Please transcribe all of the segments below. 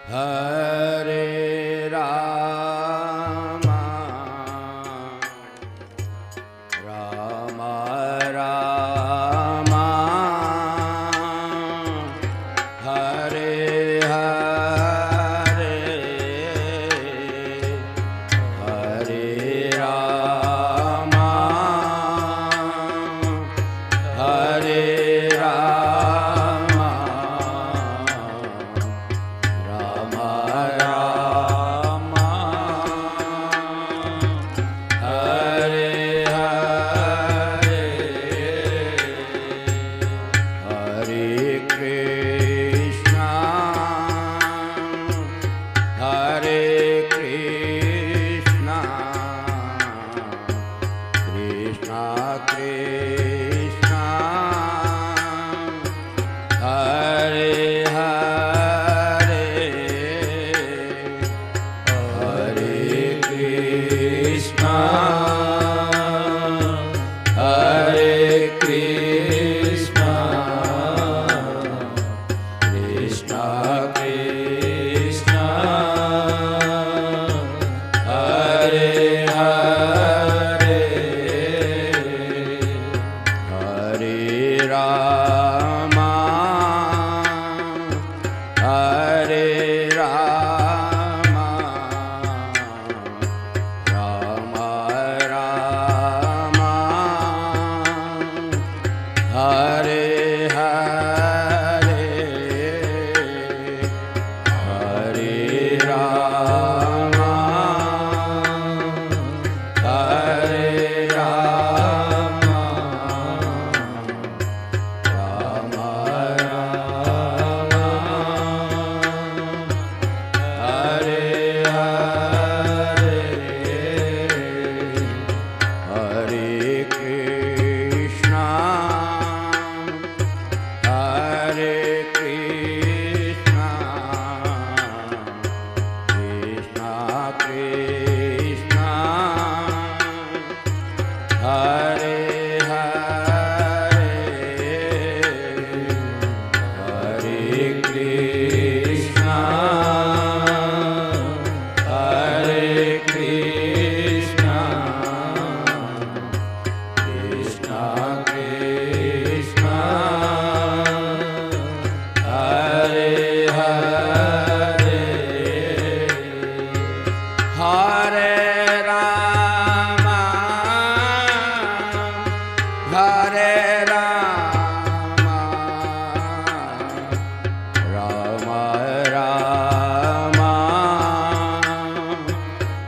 Hare Rama, Rama Rama, Hare Hare, Hare Rama, Hare Rama, Rama Rama, Hare Hare, Hare Krishna, Hare Krishna, Krishna Krishna, Hare Hare, Hare Krishna, Hare Krishna, Krishna Krishna, Hare Hare, Hare Rama, Hare Rama, Rama Rama, Hare Hare, Hare Rama, Hare Rama, Rama Rama, Hare Hare, Hare Krishna, Hare Krishna, Krishna Krishna, Hare Hare, Hare Krishna, Hare Krishna, Krishna Krishna, Hare Hare, Hare Rama, Hare Rama, Rama Rama,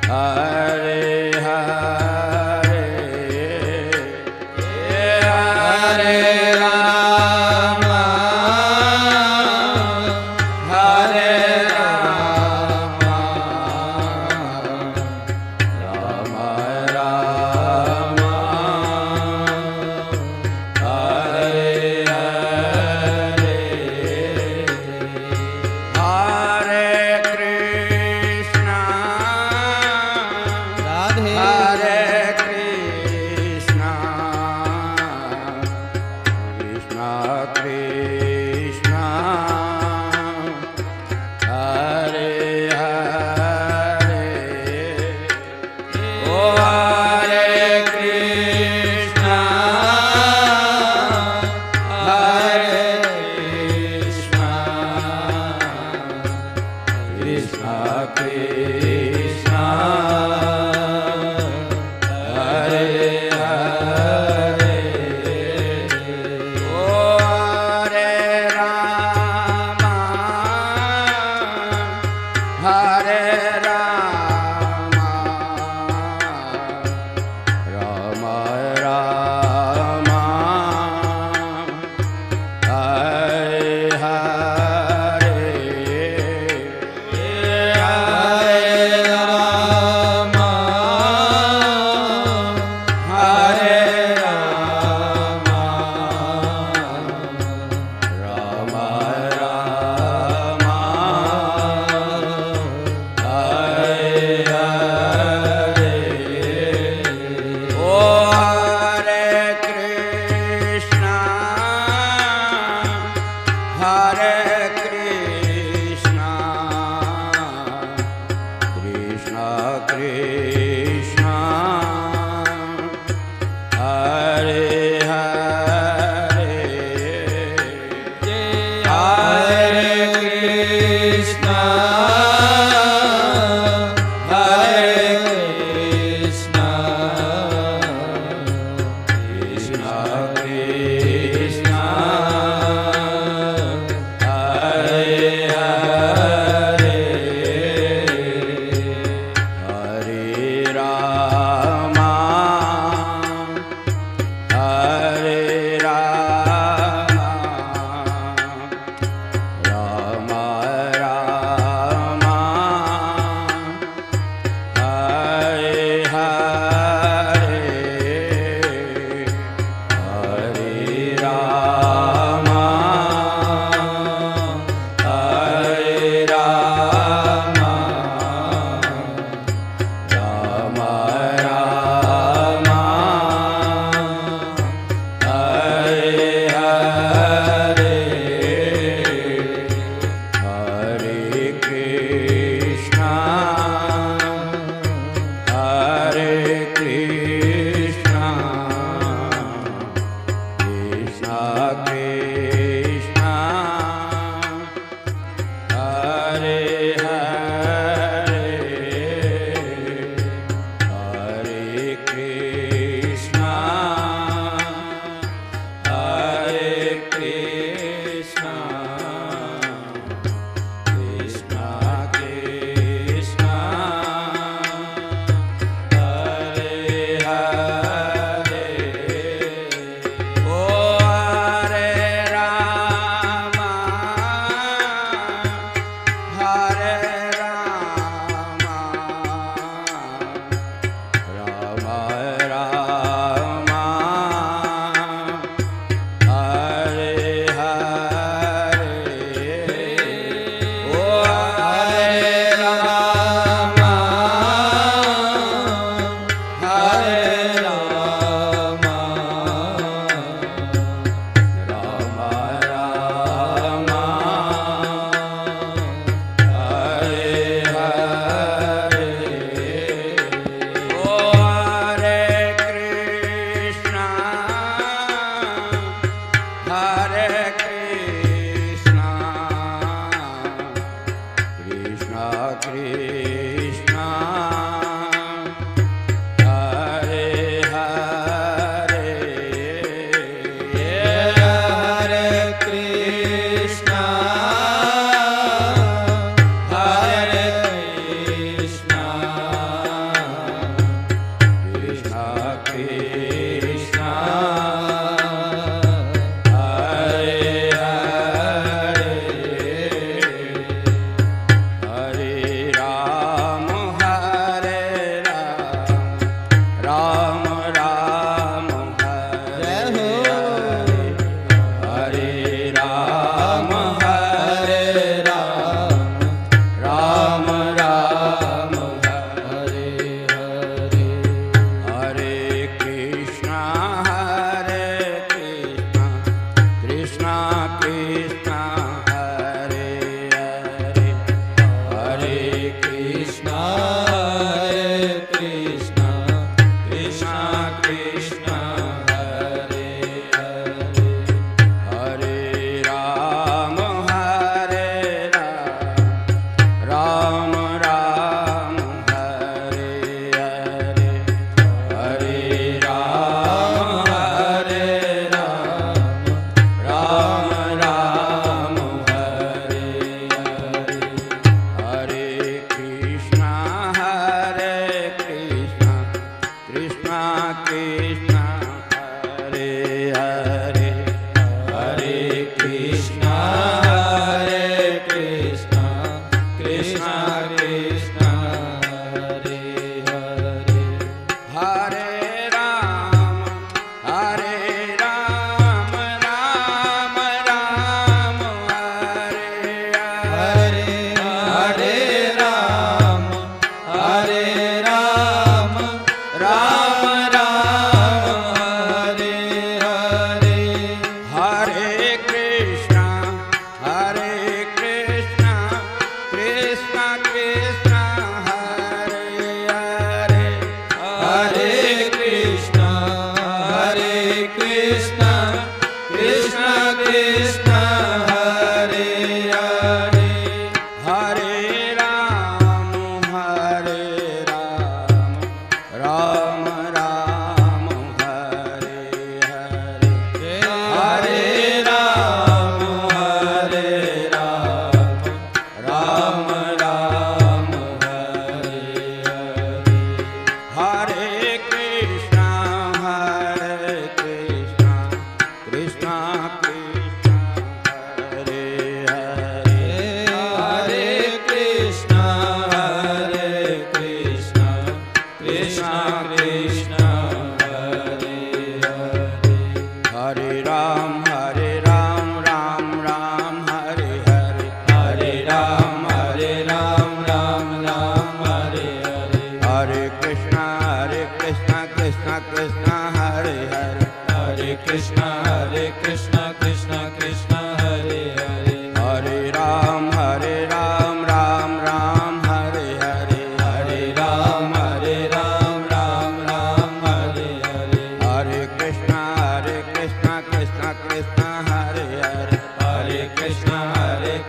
Hare Hare, Hare Rama, Hare Rama, Rama Rama, Hare Hare, Hare Krishna, Radhe Hare Krishna, Krishna Krishna, Hare Hare, Oh Hare Krishna, Hare Krishna, Krishna Krishna, Hare Hare, Oh Hare Rama, Hare Rama, Rama Rama, Hare Hare, Hare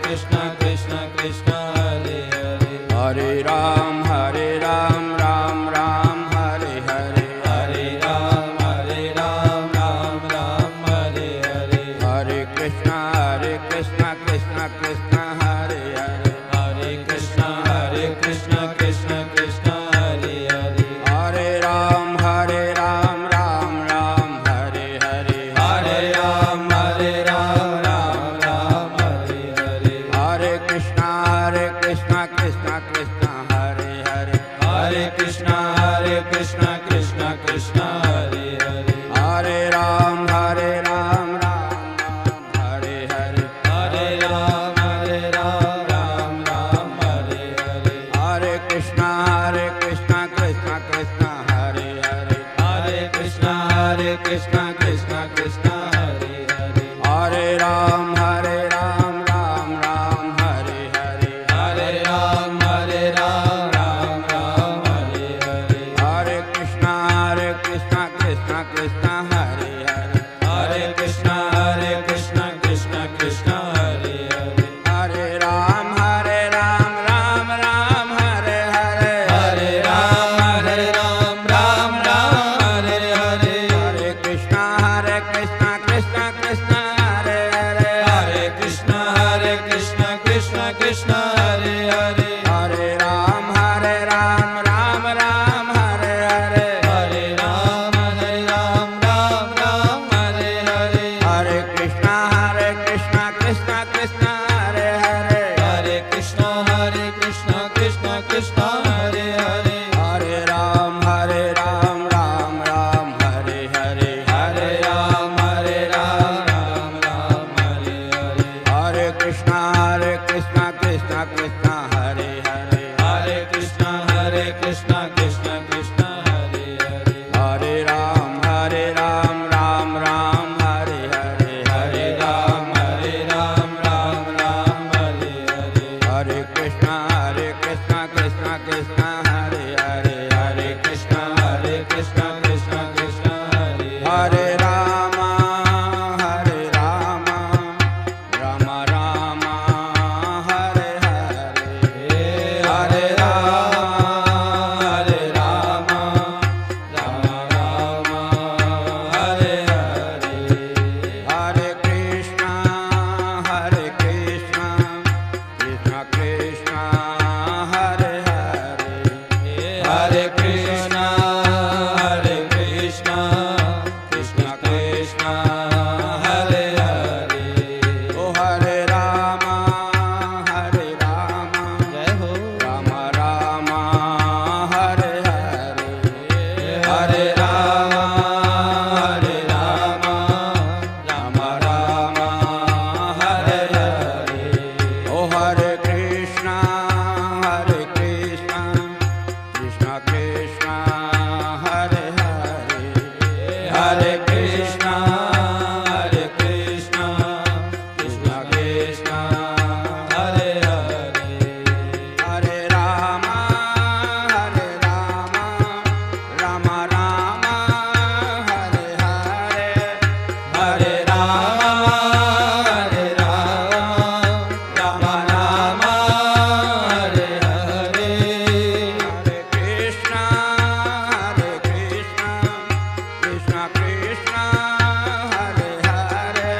Krishna Krishna Krishna Hare Hare, Hare Ram Ram Ram Hare Hare, Hare Ram Ram Ram Hare Hare, Hare Krishna Krishna Krishna Hare Hare, Hare Krishna Krishna Krishna Hare Hare, Hare Ram Ram Ram Hare Hare, Hare Ram Ram Ram Hare Hare, Hare Krishna Krishna Krishna Hare Hare, Hare Krishna Krishna Krishna Hare Hare, Hare Ram Hare Ram Hare Hare, Hare Ram Ram Hare Hare, Hare Krishna Krishna Krishna Hare Hare, Hare Krishna Krishna Krishna Hare Hare, Hare Ram Hare Ram Hare Hare, Hare Ram Ram Hare Hare, Hare Krishna Krishna Krishna Hare Hare, Hare Krishna Krishna Krishna Hare Hare, Hare Ram Hare Ram Hare Hare, Hare Ram Hare Hare, Hare Krishna Krishna Krishna Hare Hare, Hare Krishna Krishna Krishna Hare Hare, Hare Ram Hare Ram Hare Hare, Hare Ram Hare Hare, Hare Krishna Krishna Krishna Hare Hare, Hare Krishna Krishna Krishna Hare Hare, Hare Ram Hare Ram Hare Hare, Hare Ram Hare Hare, Hare Krishna Krishna Krishna Hare Hare, Hare Krishna Krishna Krishna Hare Hare, Hare Ram Hare Ram Hare Hare, Hare Ram Hare Hare, Hare Krishna Krishna Krishna Hare Hare, Hare Krishna Krishna Hare Hare Rama Rama Rama Hare Hare, Hare Rama Hare Hare, Hare Krishna Krishna Krishna Hare Hare, Hare Krishna Krishna Krishna Hare Hare, O Hare Rama Jai Ho, Rama Rama Hare Hare, Hare Rama Rama Rama Hare Hare, O Hare Krishna Krishna Krishna Hare Hare, Hare Krishna Krishna Krishna Hare Hare, Hare Rama Rama Rama Hare Hare, Hare Rama Rama Rama Hare Hare, Hare Krishna Krishna Krishna Hare Hare,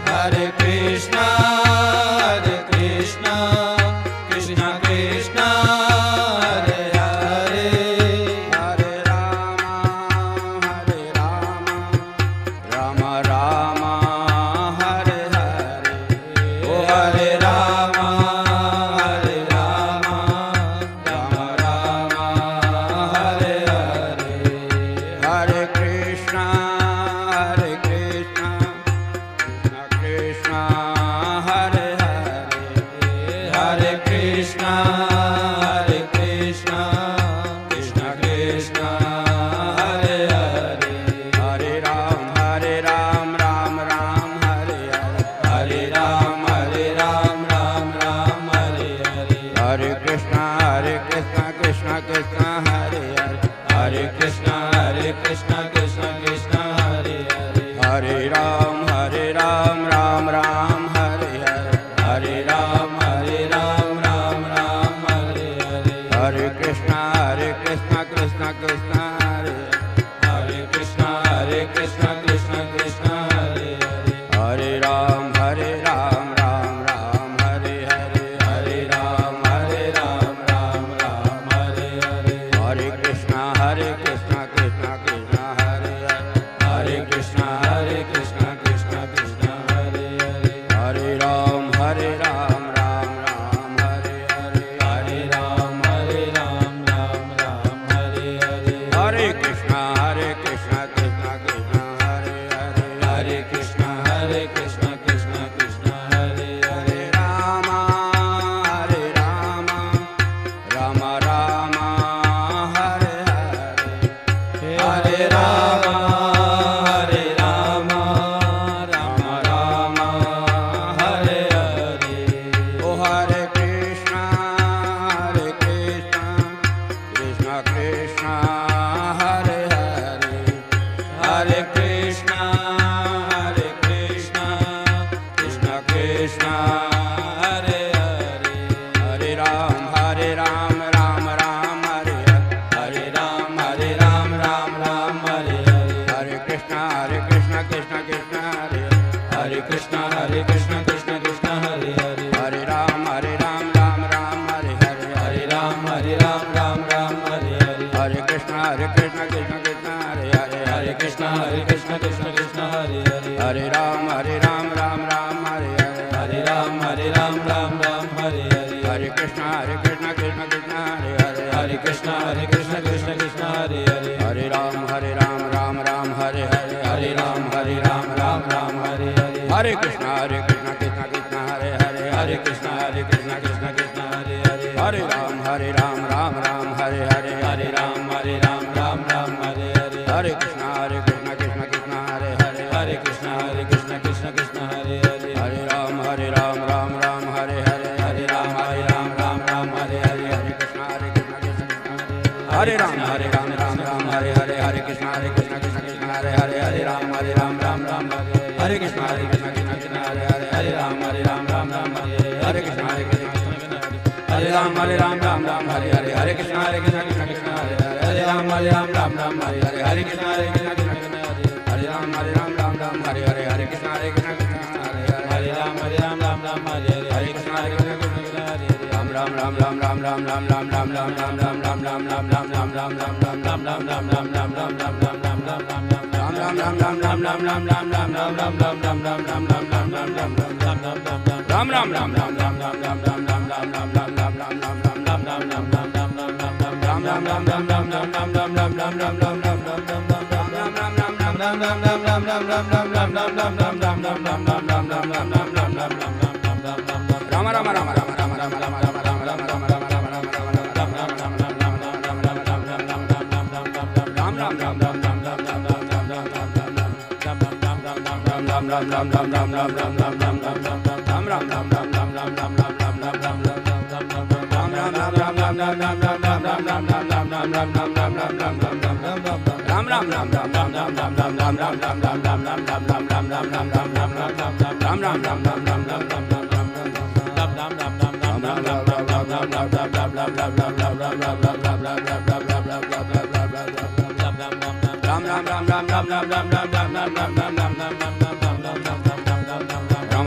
Hare Krishna Krishna Krishna Hare Hare, Hare Rama Rama Rama Hare Hare, O Hare Rama Rama Rama Hare Hare, Hare Krishna Krishna Krishna Hare Hare, Hare Krishna Krishna Krishna Hare Hare, Hare Ram Hare Ram Hare Hare, Hare Ram Ram Hare Hare, Hare Krishna Krishna Krishna Hare Hare, Hare Krishna Krishna Hare Hare, Hare Ram Ram Hare Hare, Hare Ram, Ram Ram, Hare Hare. Hare Krishna, Krishna Krishna, Hare Hare Krishna, Krishna Krishna, Hare Hare. Hare Ram, Ram Ram, Hare Hare. Hare Ram, Ram Hare Hare. Hare Krishna, Krishna Krishna, Hare Hare. Hare Krishna, Krishna Krishna, Hare Hare. Hare Ram, Ram Ram, Hare Hare. Hare Ram, Ram Hare Hare. Hare Krishna, Krishna Krishna, Hare Hare. Hare Krishna, Krishna Krishna, Hare Hare. Hare Rama, Rama Rama, Hare Hare. Hare Rama, Rama Rama, Hare Hare. Oh Hare Krishna, Krishna Krishna, Hare Hare. Hare Krishna, Krishna Krishna, Hare Hare. Hare Ram, Ram Ram, Hare Hare. Hare Ram, Ram Hare Hare. Hare Krishna, Krishna Krishna, Hare Hare. Hare Krishna, Krishna Krishna, Hare Hare. Hare Ram, Hare Ram, Hare Hare. Hare Ram, Ram Hare Hare. Hare Krishna, Krishna Krishna, Hare Hare. Hare Krishna, Krishna Krishna, Hare Hare. Hare Ram, Hare Ram, Hare Hare. Hare Ram, Ram Hare Hare. Hare Krishna, Krishna Krishna, Hare Hare. Hare Krishna, Krishna Krishna, Hare Hare. Hare Ram, Ram Hare Hare. Hare Ram, Ram Hare Hare. Hare Krishna, Krishna Krishna, Hare Hare. Hare Krishna, Krishna Krishna, Hare Hare. Hare Ram, Ram Hare Hare. Hare Ram, Ram Hare Hare. Hare Krishna, Krishna Krishna, Hare Hare. Hare Krishna, Krishna Hare Hare. Hare Ram, Ram Hare Hare. Hare Ram, Ram Hare Hare. Hare Krishna, Krishna Krishna, Hare Ram, Ram Hare Hare. Hare Krishna, Krishna Krishna, Hare Hare. Hare Ram, Ram Hare Hare. Hare Krishna, Krishna Krishna, Hare Hare. Hare Ram, Ram Hare Hare. Hare Krishna, Krishna Hare Ram, Ram Hare Hare. Hare Krishna, Krishna Krishna, Hare Hare. Hare Ram, Ram Hare Hare. Hare Krishna, Krishna Krishna, Hare Ram, Ram Hare Hare. Hare Krishna, Krishna Krishna, Hare Hare. Hare Ram, Ram Hare Hare. Hare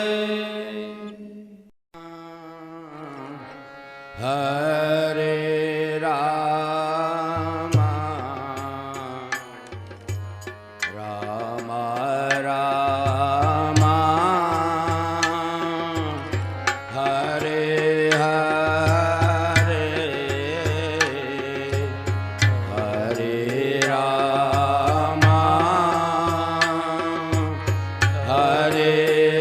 Krishna, Krishna Krishna, Hare Hare. Hare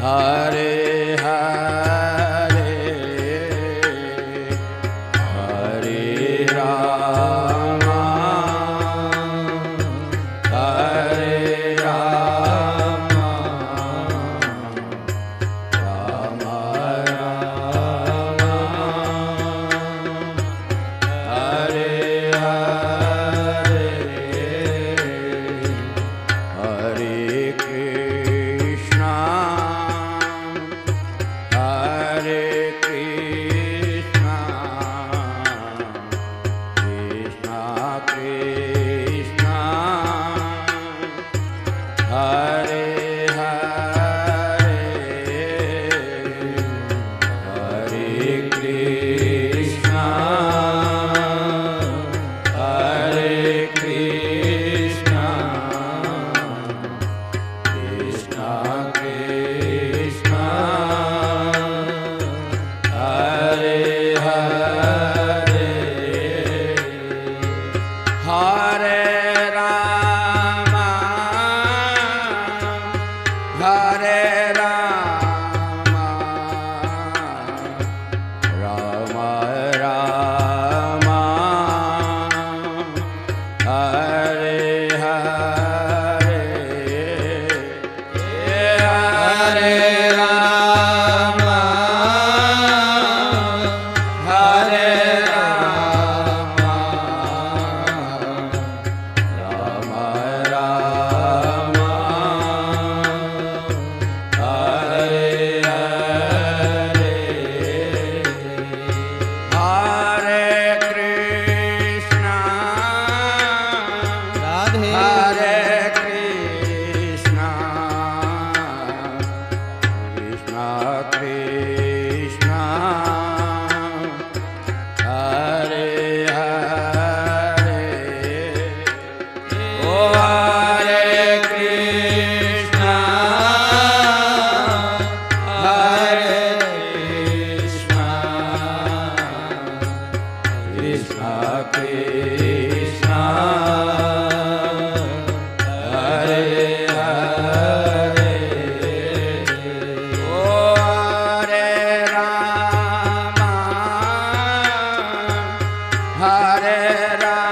Hare Hare Hare Rama Hare Rama Rama Rama Hare Hare Hare Krishna Hare Krishna Krishna Krishna Hare Hare Hare Krishna Hare Krishna Krishna Krishna Hare Hare Hare Rama Hare Rama Rama Rama Hare Hare Hare Rama Hare Rama Rama Rama Hare Hare Hare Krishna Radhe Hare Krishna Krishna Krishna Hare Hare Oh Hare Krishna Hare Krishna Krishna Krishna Hare Hare Oh Hare Rama Hare Rama